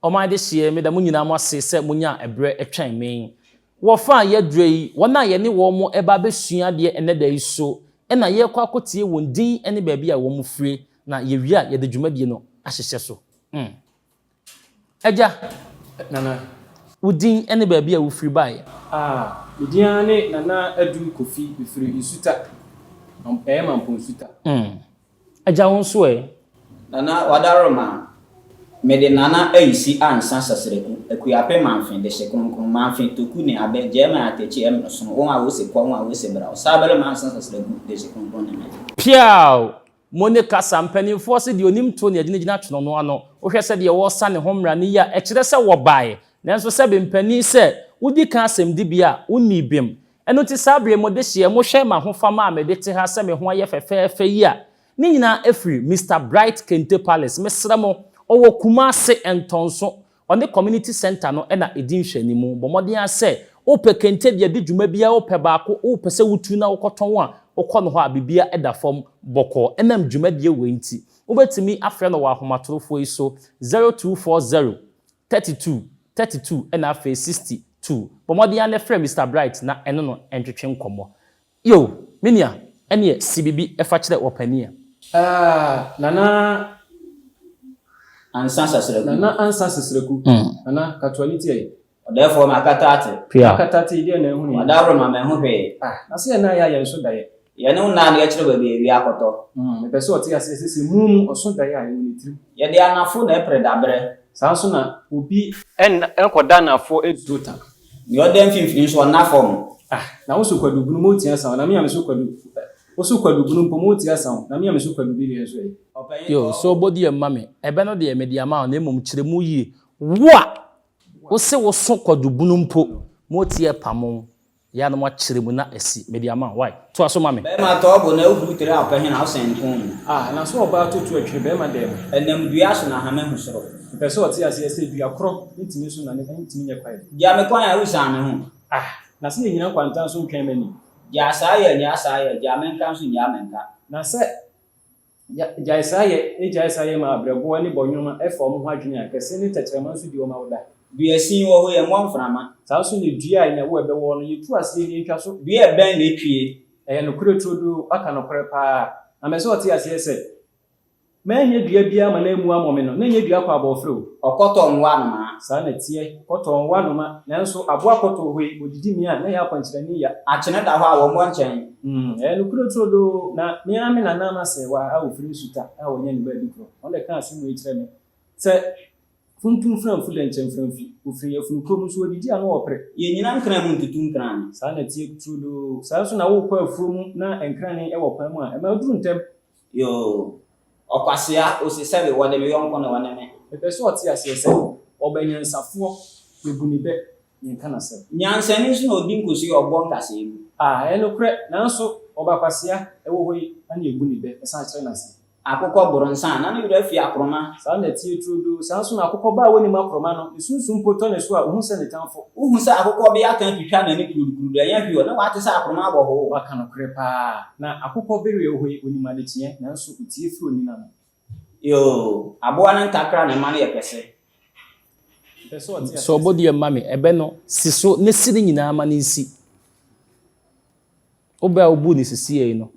Oma de hye me da mu nyina mo ase se munya ebre etwan men. Wo fa ye drei, wona ye ne wo mo eba besua de ene da iso. E na ye kwa kotie wondin ene ba bia wo mu fire na ye wi a ye de dwumadie no ahyehye so. Eja nana udin ene ba bia wo firi bae. Udia ne nana adu kofi befiri Nsuta. Mampo Nsuta. Eja won so Nana wadaroma mede nana aisi ansa sasreku Akuapim manfin de sekronkron manfin toku ne abe jema atechi emno so won a wo se kwa won a wo se bra sabere mansa sasreku de sekronkron ne piao Monica sampani force de onim to ne agina twono no ano wo hwese de wo sa ne homra ne ya e kire se wo bae nanso se be mpani se wudi ka asem di bia woni bem eno ti sabre mo de hye mo hwe ma ho fama amede te ha se me ho aye fefefe yi a ni nyina efri Mr Bright Kente Palace mesramo owo Kumase entonso on the community center no na edin hwanimu bomodin ase ope Kente bia di dwuma bia ope baako ope se wutu na wokoton a okọ no ho abibia edafom boko enam dwuma die wenti obetimi afre no wa ahomatorofo iso 0240 32 32 na afa 62 bomodin ane frɛ Mr Bright na eno no entwetwe nkomo yo minia ene CBB efa kire opania nana ansa sasreku nana katuality ai therefore makatati ide na ehunu wadaroma me ho hwe na se na ya yenso daye ye ne una na kire ba bi akoto me pese oti asese mum oso daye a ni tirim ye de anafo na epredabre sanso na obi enkoda nafo edota ni odem finfin so na form na wo so kwadu gunu mo tia sa na me so kwadu wo so kwadu gunu po mo tia sa na me so kwadu bi le so yi yo so body e mame ebe no de media ma na emom kire mu yi wa wo se wo so kwadu bunu mpo mo tie pamon ya no mo kire mu na esi media ma why to aso mame be ma to bo na ufuru tere apahin na osen kun na so oba to atwe be ma dem enam dua so na ha me hu soro pese oti ase dua kro ntimi so na ne ntimi nye kwae ya me kwan ya usa me hu na se nyina kwanta so ntwen mani ya sa ya ja men kan so nya men ka na se ja isaye ma abrebo ni bonyoma efo mo ho adwene akese ni tetrema so di o ma woda dua sin wo ho ye mo mframa sa so ni dua anya wo ebe wo no yitu ase ni ntwa so dua ben na etwie no kure trodo aka no kure pa na me so oti ase se menye dua bia ma na emu amome no na nye dua kwa abofre okoto nwa no ma sa na tie koto nwa no ma nanso abo akoto hoi odidi mi a na ya kwankyerani ya achene da ho a wo mo nchen no kure trodo na me ame na na se wa a ofri Nsuta a wonye ni ba bi kro on de kan ase mo ekire me se funtum franfu de nchen franfi ofri afunu krom so odidi a no opre ye nyina nkran mu ntutu nkran sa na tie trodo sa so na wo kwa afurum na enkran ni e wo kwan mu a e ma duru ntem yo okwasia osisebe wode me yonko na wane me pese oti asese obanyansafo ebunibe nyenka na se nyansani so odi nkosi ogbo nkase emu enokre nanso obakwasia ewo hoyi ani ebunibe esa kire na se akoko boronsa na ne ura fi akroma sa na tie trudo sanso na akoko ba woni makroma no isunsun poto ne so a ohun se ne tanfo ohun se akoko be akan twitwa na ne kurukuru da ya hwi na wate se akroma aboho waka no kre pa na akoko bere hoyi oni made tie nanso utie fi oni na no yo aboa na ntakra na ma na yepese so body e mame ebe no siso ne siri nyina ma ne nsi oba obu ni sisi e no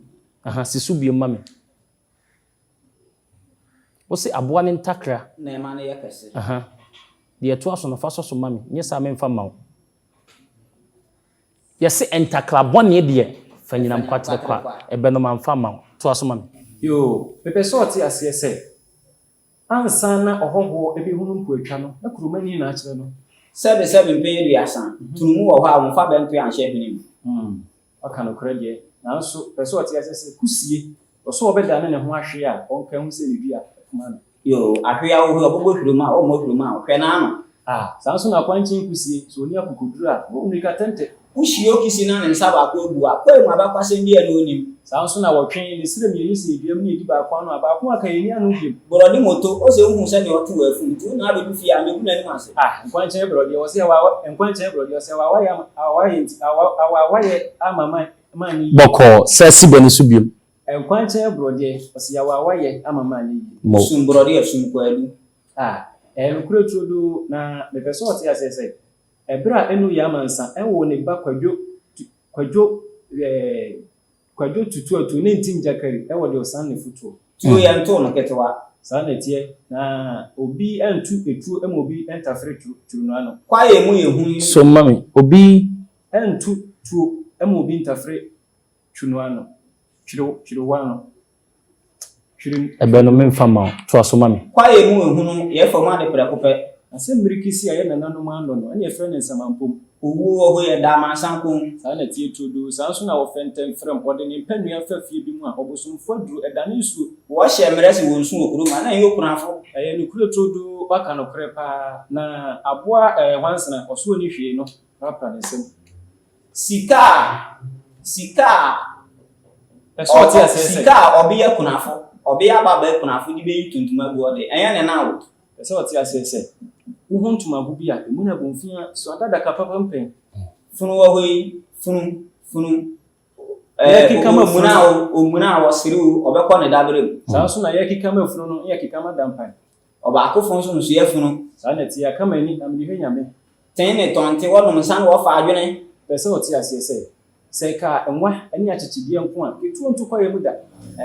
siso bi mame wo se aboa ne ntakra na ma na yepese de to aso no fa so mame nye sa me mfa ma wo yesi entakra bone de fa nyina mkwatre kwa ebe no ma mfa ma wo to aso mame yo pepe so oti asese ansana ohoho ebe hunu mpo atwa no na kurumani na akire no sebe mpe duasan tunumu wo ha wo fa bento ya hye hwenim aka no kre de nanso pese oti asese kusie oso obeda ne ho ahwe a onka hu se ne bia kuma no yo ahwe a wo obobo hwiruma o mo hwiruma hwe na ano sanso na kwanchin kusie so oni akukuduru a wo nika tente ushio kisi na nsa ba kwa obu a kwa mu abakwase bia na onim sanso na wotwen ni sire mi yisi biam ni edi ba kwa no abako aka yeni anu bim borodi moto o se hu se ne otu afu ntu na abedu fi a mebu na ni ase nkwanche borodi o se wa nkwanche borodi o se wa awaye amama mani boko sesi bani subim nkwanche borodi o se wa awaye amama ni sum borodi afum kwadu Nukure trudo na me person oti asese ebra enu ya mansa enwo ne ba kwadwo tutu atu ne ntim jakari enwo de osan ne futuo tuo ya nto no ketewa saa na tie na obi entu etuo em obi entafre turu no ano kwa ye mu ye hu so mami obi entu tuo em obi entafre turu no ano chiro wano ebe no memfa ma to so mami kwa ye mu ye hu no ye fo ma de prekope asem mirikisi aye na nanu mando no ene frɛ ne nsamampom owu oho ye da ma sankom saa na tie tudo saa so na wo fentem frem ode ne panua fafie bi mu a obosomfo duru edane nsuo wo hye mmeresi wo nsu okuru ma na ye okunafo ne kure tudo baka no kre pa na aboa wansana oso ni hwie no rapa ne sem sika eso tie asese sika obi ya kunafo obi ya baba kunafo di be yutuntuma bu ode enya ne na wo eso tie asese wo ntuma bu bia emu na bonfia so adada kapapa mpen funu wo hoi funu kikama omuna wo siru obekọ ne dabre saa so na ye kikama funu no ye kikama dampan oba akofo nso nso ye funu saa na tie kama ni na mde hwanyame ten ne tonte wo no san wo fa adwene eso tie asese se ka enwa ani achichidie nko a ketu nto kwa yemu da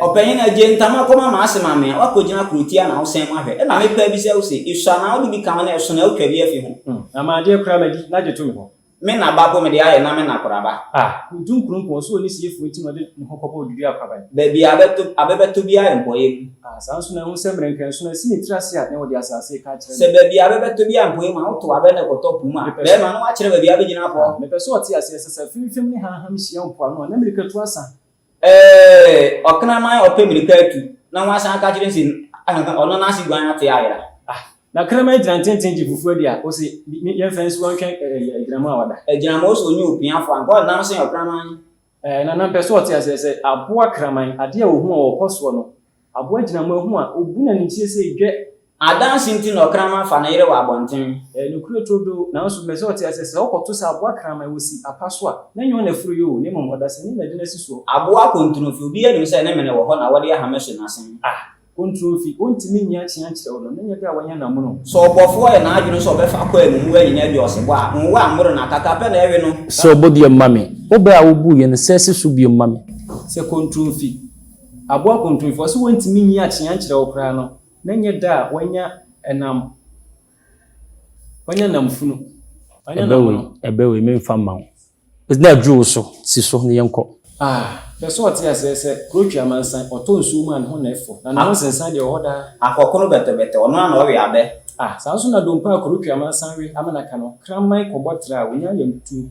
opanyin na je ntama koma ma ase mame wakogina krutia na wo sen ma hwe e na me pa bi se wo se isua na wo bi kan na eso na wo twa bi afi ho na ma de kra madi na je to me ho me na ba ko me de aye na me na koraba dun kurun so ni sie fu ti no de ho kopo oduri akaba ba bi abebeto bi aye mpoye saa so na ho semren kan so na sini trase a na wo de asase ka kire se ba bi abebeto bi aye mpoye ma wo to abe na ko top ma be ma no wa kire ba bi abegina po me peso oti asese se fimfim ni ha hia mpo no na America to asa okna mai opemilika tu na wasan ka kire sin ono na si gwan ate ayira na krama jina tenten ji fufu dia o se ye fence wan twen ejinama wada ejinama o so nyu opiafo anko na sookrama na peso oti asese aboa kraman ade a ohu a okoso no aboa jinama ohu a obuna ni tie se dwe adansi nti no krama fa na yire wa abonten nukure todo na so peso oti asese okoto sa aboa kraman wosi apaso a na nyo na furu yo ne momoda se ni na dina siso aboa kontunofi obi ya se ne mene wo ho na wode ahameso na sen controfi ontimi nya chia kire wo no nya ga wanya na mu no so obofo ye na adwunu so obefa kwa enu wa nyina bi ose bo a nwa amro na kaka na ewe no so obodi mami oba a wobu ye ne sese so bi mami se controfi aboa controfi so ontimi nya chia kire wo kra no na nya da wanya namfunu wanya namno ebewe memfa ma is na dru so si so ne yenko peso oti asese krochi amansan otonsu man ho na efo na no sensan de hoda akokono betebete ono na owe abe saa so na dompa krochi amansan we amana kano kramai kobotra wonya yamtu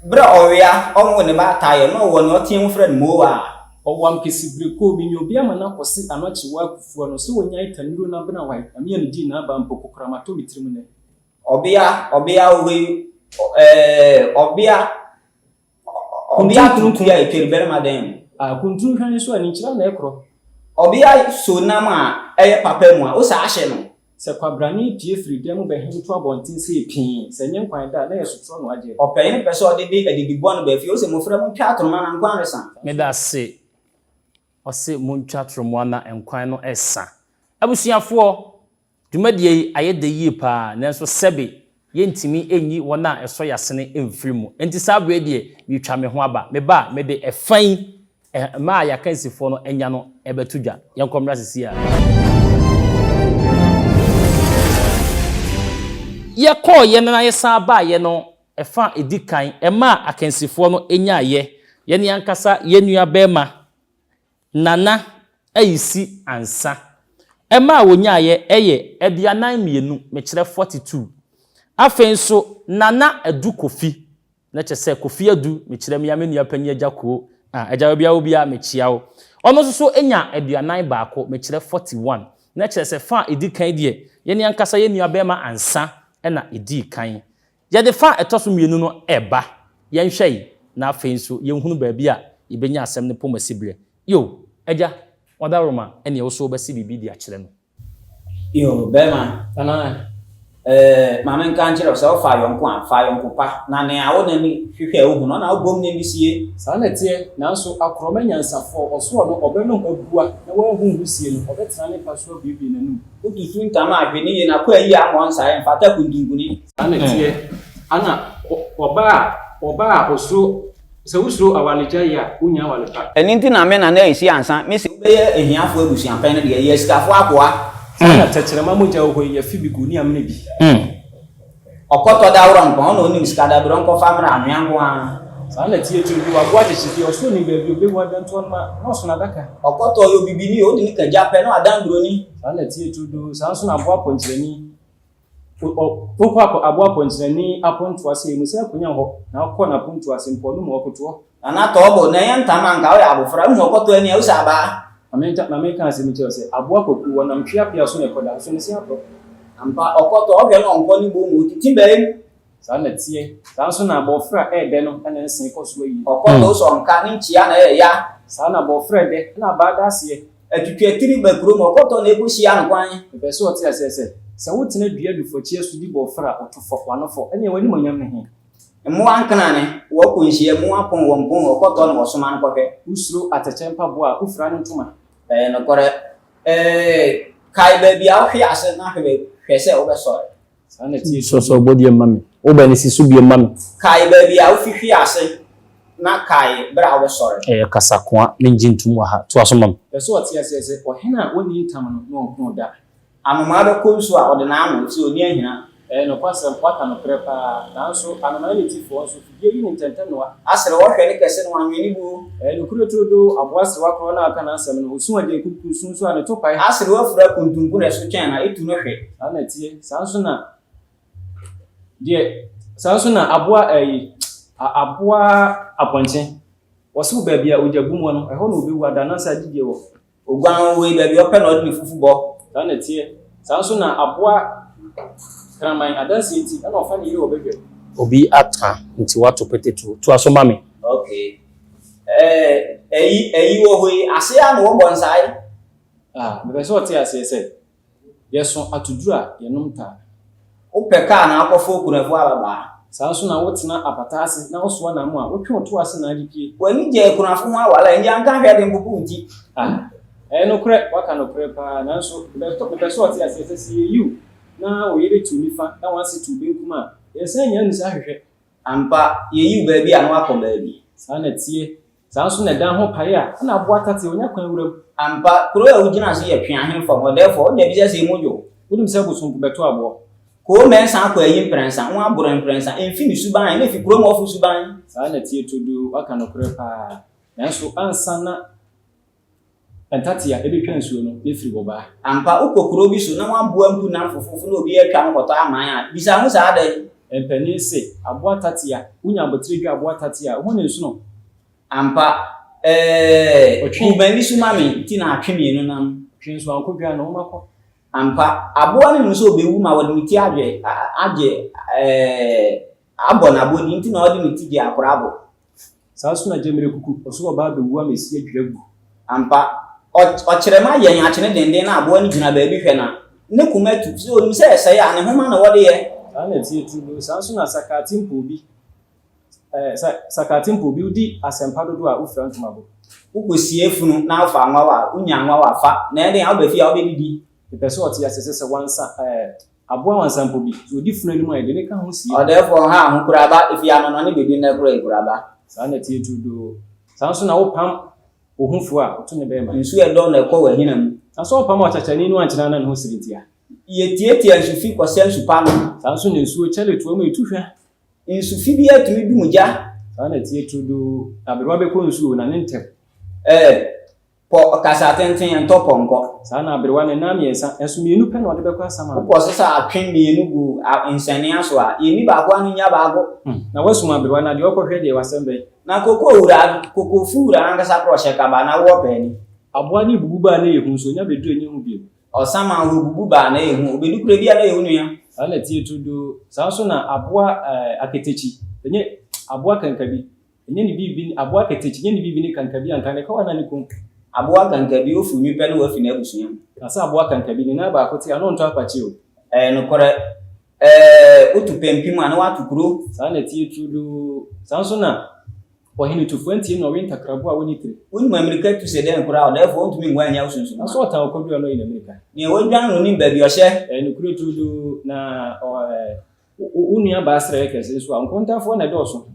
bra owea onwo ne ba taye no wo no tien friend mo wa owam kisibreko bi nyobi amana kosi anochi wa kufuo no so wonya itanuro na bna wai amia ne di na ba mpoko kramato mitrim ne obia we obia kuntu ya ekeribere maden kuntu hwan so ani kira na ekro obia so nam a eye papa mu a o sa ahye no se kwabrani pie free dem be hem to abontin se pin se nyen kwan da na yesotro no age open person odede adidibon no ba fi o se mo fra mo twa atroma na nkwan resa me da se o se mo twa atroma na nkwan no esa abusuafo dwumadie ayede yie pa nanso sebe yentimi enyi wona eso yasene emfirimu enti sabre de witwa me ho aba me ba me de efan ma ya kansifo no enya no ebetudwa yenkomra sisi a ye ko ye na ye sa ba ye no efa edikan ma akansifo no enya ye ne ankasa ye nua bema nana ayisi ansa ma wonya ye eye edianan mienu me kire 42 afenso nana adu kofi na chese kofi adu me kire me ya menua panyi agako agya bia wo bia me chiawo ono so enya aduanan baako me kire 41 na chese fa edikan de ye ne ankasa ye nua bema ansa na edikan ye de fa etoso mienu no eba ye nhwei na afenso ye hunu ba bia ibenya asem ne pomasibre yo agya wadaroma ene wo so ba si bibi di a kire no yo bema ana Maame nka nkyerɛ sɛ wo fa yɔnko a fa yɔnko pa na ne awo na ni hwehwɛ wo hu no na wo bom ne bisie saa na tie nanso akroma nyansafo oso no obenom abua na wo hu husie no obetena ne paso bibi nanum wotutu ntama ahwe ne ye na kwa yi amɔ nsa ye mfata kundunguni saa na tie ana oba oso sɛ wusuro awaleja ya unya awalepa ɛni nti na me na na esi ansa me se bɛyɛ ehiafo abusuapan no de ye sikafo akoa sana tekyerema mogya wo ya fibi gu ni amne bi okoto da woro nko no nim skada bro nko fa mra anwanko a sana tie tudu agwa kyekye oso ni baabi obewu adanto ma no so na daka okoto yo bibini o de ni kaja pe no adandro ni sana tie tudu sana so na aboa ponkyerani aboa ponkyerani aponto ase mu sɛ akonya hɔ na akɔ na aponto ase mpo no mo okoto ana to bo na yan tama nka o ya abofra mu okoto ani o sa ba na me kan se mi tell say aboa koku wonam hwea so na koda so ne se apro ampa okoto obia no nko ni bo mu titi be saa na tie saa so na abofra de no na nsen ko so yi okoto so nka ni chia na ya saa na abofra de na abada ase atwitwa tiri ba kuro mo okoto na ebuhia nkwan be so ote ase sɛ wotena dua dufɔkye so di bofra otofo wanofo ɛne wani monyam ne he mo ankana ne wo konhie mo apon wo mpon okoto na wosoma nkɔhwɛ usuro atachempa bo a ufra ne ntoma no kore kai ba bia hwe ase na hwe sɛ wo be sorry saa na tie so body mami wo ba ne sisu bi mami kai ba bia wo hwe ase na kai bra wo be sorry kasakoa menjintum wa ha to aso mam be so ote ase ɔhena woni ntam no ɔnko da anoma be konsu a ɔde na amo ti oni ahina no kwasem kwaka no prepa nanso anoma ne tifo so fie yi ne ntɛntɛm no asere wo hwɛ ne kɛse no anweni bu no kuroto do aboasere wakro na aka na asɛm no osu ade kuku sun so ane topai asere wo fura kuntunku na so twɛn na etu no hwɛ ana tie sanso na aboa aponche wosu ba bia ojabu mu no ɛhɔ na obewu adana sa gidie wo ogwan wo ba bia ɔpɛ na ɔde ne fufu bɔ ana tie sanso na aboa kraman adansi enti ana ofa ne yire obehwɛ obi atra nti wato peteto to aso mami okay eyi wo hoi ase a no wo bonsai me so ote ase se yeso atudura yenom ta wo peka na akɔfo kunafo ababa sanso na wotena apata ase na woso na mu a wotwe oto ase na adipie wani je kunafo ho awala nja nka hwɛ de mpupu nti no kure waka no kure pa nanso be so ote ase se you na oyere tu nifa na wansi tu benkuma yesen nya nsa hwehwe ampa yeyi baabi a no akɔ baabi saa na tie sanso na dan ho pae a na aboa tate onya kwan wuram ampa kuro a ugina so ye twe ahemfa mo therefore na bi se mojo wudum se bosompo beto aboa ko mensa akɔ ayi prensa wo aboro prensa emfi ni suban na fi kuro mo ofu suban saa na tie todo waka no kure pa nanso ansa na Entatia ebetwa nsuo no efiri boba ampa ukokuro bi so na waboa mpu na fofofu na obi atwa nkoto aman a bisa ho saa da empani se aboa tatia unya abotire dwa aboa tatia ho ne nsu no ampa ubani su mami ti na atwemie no nam twinso ankodwa na womakɔ ampa aboa ne nso obewu ma wode miti agye abo na bodi nti na wode miti gye akorabo saa so na gemere kuku oso oba bewu amesi adwiragu ampa ɔkyerɛma yɛn akyene denden na aboa ne gyina baabi hwɛ na ne kuma tu so onim sɛ ɛsɛ ya ne homa na wɔde yɛ ana tie tu sanso na sakatimpo bi udi asempa dodo a ufra ntomabo ukosie funu na afa nwawa unya nwawa fa na ɛde a obafi a obedidi pese ɔte asese sɛ wansa aboa wansampo bi so odi funu anim a de ne ka ho sie ɔdɛfo ha ho kuraba efi ano no ne bebi na kura kuraba sana tie tu sanso na wo pam ohunfu a oto ne bema nsu edo na ekɔ wahina mu aso pam achachani no ankyina na ne ho sirintia yetietie nsu fi kɔsɛ nsu pa no sanso ne nsu chele to mu etuhwa nsu fi bi atumi du mugya sana tie tudo aberwa be ko nsu na ne ntem po kasa tenten ntɔpɔ nkɔ sana aberwa ne nam yesa enso mienu pɛ na ɔde bɛkɔ asama ko sesa atwen mienu gu nsane aso a yeni ba ko anu nya ba go na wasum aberwa na de ɔkɔhwɛ de wasembe na koko fura na ngasa project aba na wo pɛ ni aboa ni bubu ba na yehu so nya bedu enye hu bi osama ho bubu ba na yehu obedu kure bia na yehu no ya sana tie tudo sanso na aboa aketechi enye aboa kankabi enye ni bibi aboa aketechi enye ni bibi ni kankabi anka ne kawa na ni kun aboa kankabi ofu nyipa na wafi na abusua asa aboa kankabi ni na ba akote ano nto apache o no kore utu pempim ana watu kuro saa na tie tudu saa so na ohini to 20 no winter krabo a woni tire woni America tu se den kura o therefore onto mi ngwa nya usunsu na so ta okodi no in America ni wodwan no ni ba bi o hye ni kuro tudu na unia ba asre kese so ankontafo na doso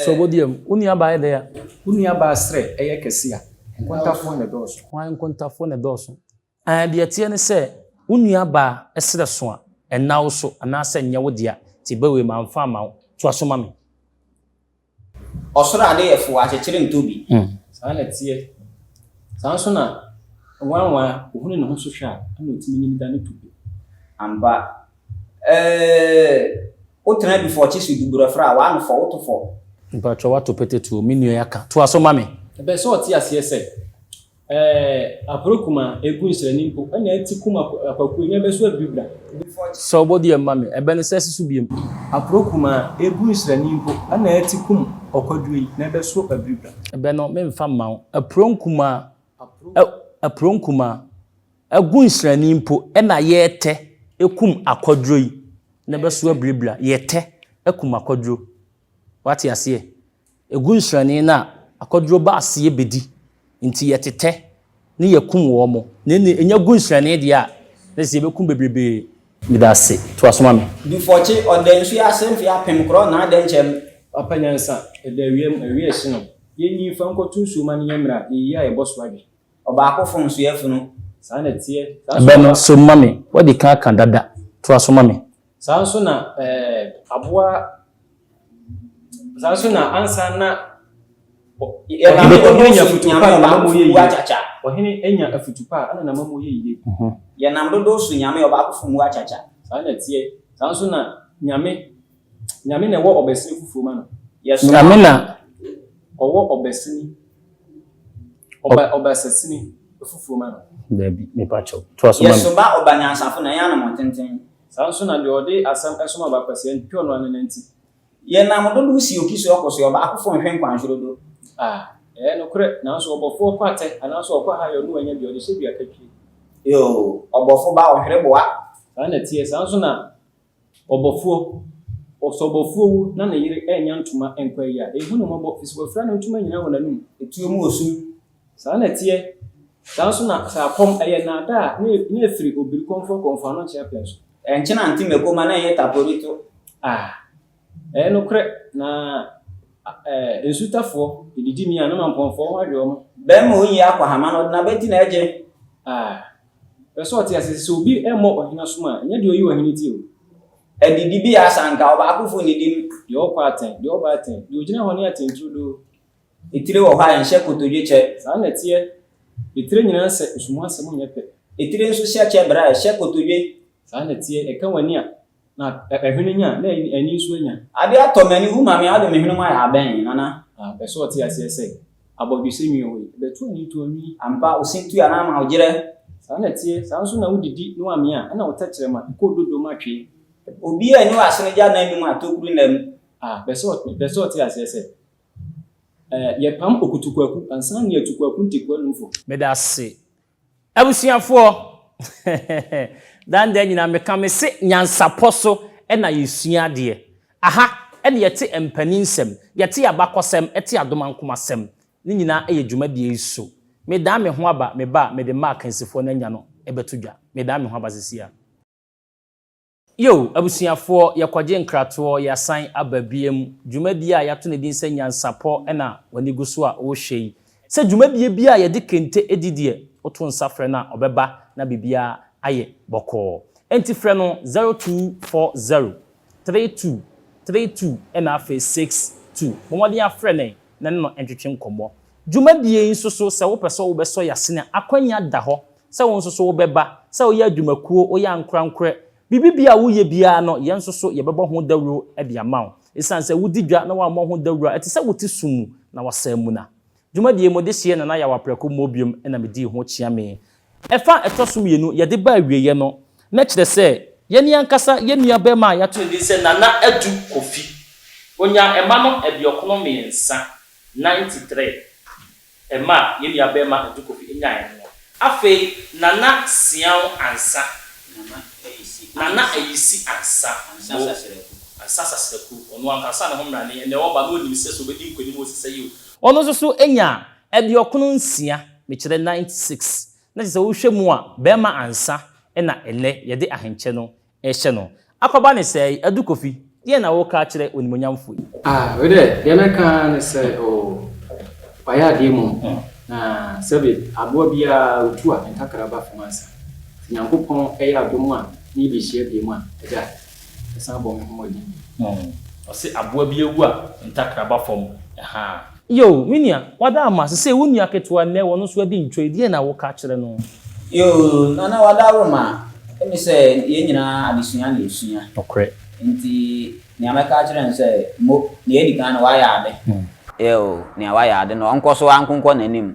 so bodiam unia ba ede ya unia ba asre eye kese a ankontafo na doso wan ankontafo na doso de tie ne se unia ba esre so a enawo so anase nya wodia ti bawe manfa ma to aso ma me osoro ade yefo a chekire ntobi saa na tie saa so na wanwa ohunu ne ho so hwa ana otimi nyim da ne tubi amba otra before chisu dubura fra wa no for otofo mpa cho wato petetu menu yaka to aso ma me ebe so oti ase ese aprokuma egu nsrani mpo ana ati kuma akwaku nya be so abibra so bodiam ma me ebe ne sese su biem aprokuma egu nsrani mpo ana ati kum okodui na be so abibra ebe no me mfa ma apronkuma egu nsrani mpo na yete ekum akodroi na be so abibra yete ekum akodro wati ase egu nsrani na akodro ba ase bedi nti yetete ne yakum wo mo ne enya gu nsrane dia ne se bekum bebrebe midase to asoma me before chi odensu ya semfi apem kro na adenchem apanyansa edawiem awiese no yenyi fankotu nsuma ne yemra yi a eboso ade oba akofo nso yefunu saa na tie be no so mame wodi kan dada to asoma me saa so na aboa saa so na ansa na enya futupa na mamu ye achacha ohini enya afutupa ana na mamu ye yie ye nam dodo su nyame oba akofo mu achacha saa na tie saa so na nyame na wo obesini fufu ma no yes nyame na owo obesini obasasini fufu ma no dabi me pacho to asoma me yes ba obanyansafo na ya na motenten saa so na de ode asam esoma ba kwase ntwe no ananti ye nam dodo si okiso okoso oba akofo nhwe nkwanhwero do no kure na so obofo kwate ana so okwa ha yo no anya bi ode se bi akatwi yo obofo ba ohwere boa saa na tie saa so na obofo osobofo na na yire enya ntuma enkwa ya ehu no mabo fisibo fra na ntuma nyina wona num etuo mu osu saa na tie saa so na saa kom eye na da na efiri obiri konfo no che place enchena ntimeko ma na ye taporito no kure na Nsuta fo didi mi ana mamponfo ho adwo mo be ma onyi akwa hama no na beti na eje so oti asese obi emo ohina soma nya de oyi ohini ti o edidi bi asanka oba akofo ni dim de okwa aten de oba aten de ogina honi aten trudo etire wo ha enhye kotodwe che saa na tie etire nyina se sumu asem nya pe etire nso hye che bra hye kotodwe saa na tie eka wani a na ehwene nya na ani so nya ade atomani hu mame ade mehwene ma ya ben nana be so oti asese abodwise mi o be tu ani to ani ampa osintu ya na ma ogire saa na tie saa so na wudidi no ame a na wotachire ma ko dodo ma twe obi ani wa asene ja na anu atokuru na mu be so oti asese ye pam okutukwaku ansa na atukwaku ntikwa numfo medase abusiafo dan de nyina meka me se nyansaposo na yesua de aha ene yete empaninsem yete abakosem ete adomankomasem ni nyina dwuma de yeso me da me ho aba me ba me de mark nsefo na nya no ebetodwa me da me ho aba sesia yo abusiafo yakwaje nkrato yasan ababiem dwumadi a yato ne din se nyansapo na wani guso a wo hwei se dwumadi bia ye de kente edidie oto nsafre na obeba na bibia aye boko enti frɛ no 0240 32 na afa 62 momode ya frɛ ne na no entwetwe nkomo dwumadie nso so sɛ wo pɛsɛ wo bɛsɔ yasene akwanya da hɔ sɛ wo nso so wo bɛba sɛ wo ya dwumakuo wo ya nkorankore bibibia wo ye bia no ye nso so ye bɛbɔ ho dawuro de amaw esan sɛ wo didwa na wo amɔ ho dawuro ɛte sɛ wo ti sumu na wasa mu na dwumadie mo de hye na ya waprako mobium na me di ho kyia me efa etosom yenu ye de ba awieye no na kyerɛ sɛ yeni ankasa yenua ba ma ya to di sɛ nana adu kofi onya ema no ebiokono me nsa 93 ema yenua ba ma adu kofi enya eno afi nana sian ansa nana eisi Nana ayisi ansa sasreku ono ankasa na homra ne ne oba no nim se so bedi nkoni mo sese yi ono so enya ede okono nsia me kire 96 na se wo hwe mu a be ma ansa na ele ye de ahenche no ehye no akoba ne sei adukofi ye na wo ka kire onimonyamfo we de ye na ka ne se o baya de mu na sebe abo bia otu a ntakara ba famasa nyankopon eya adomu a ni bi hye de mu a eja esa bo me mo di ose aboa bi ewu a ntakara ba fam yo minia wada ama se woni aketo ne wono so adi ntwe die na wo ka kire no yo nana wada roma emi se ye nyina adesua na esua okre nti ni ameka kire nse mo ni edi kan wa ya ade yo ni wa ya ade no onko so ankonko nanim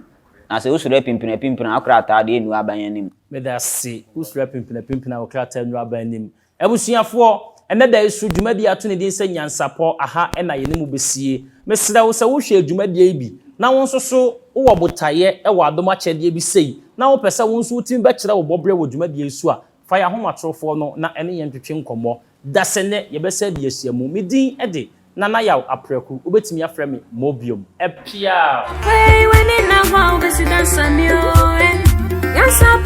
na se usure pimpina akrata ade enu abanyanim me da si usure pimpina akrata enu abanyanim ebusuafo ene da isu dwumadi ato ne din se nyansapo aha na ye ne mu besie mesira wo se wo hwe dwumadi bi na won so wo botaye e wo adoma chede bi sei na wo pese won so tim be kire wo bobre wo dwumadi isu a fa ya homatrofo no na ene ye ntwetwe nkomo da se ne ye be se bi asiamu me din ede nana yaw apreku obetimi afre me mobium epia hey when in na wa be si dan samio yansa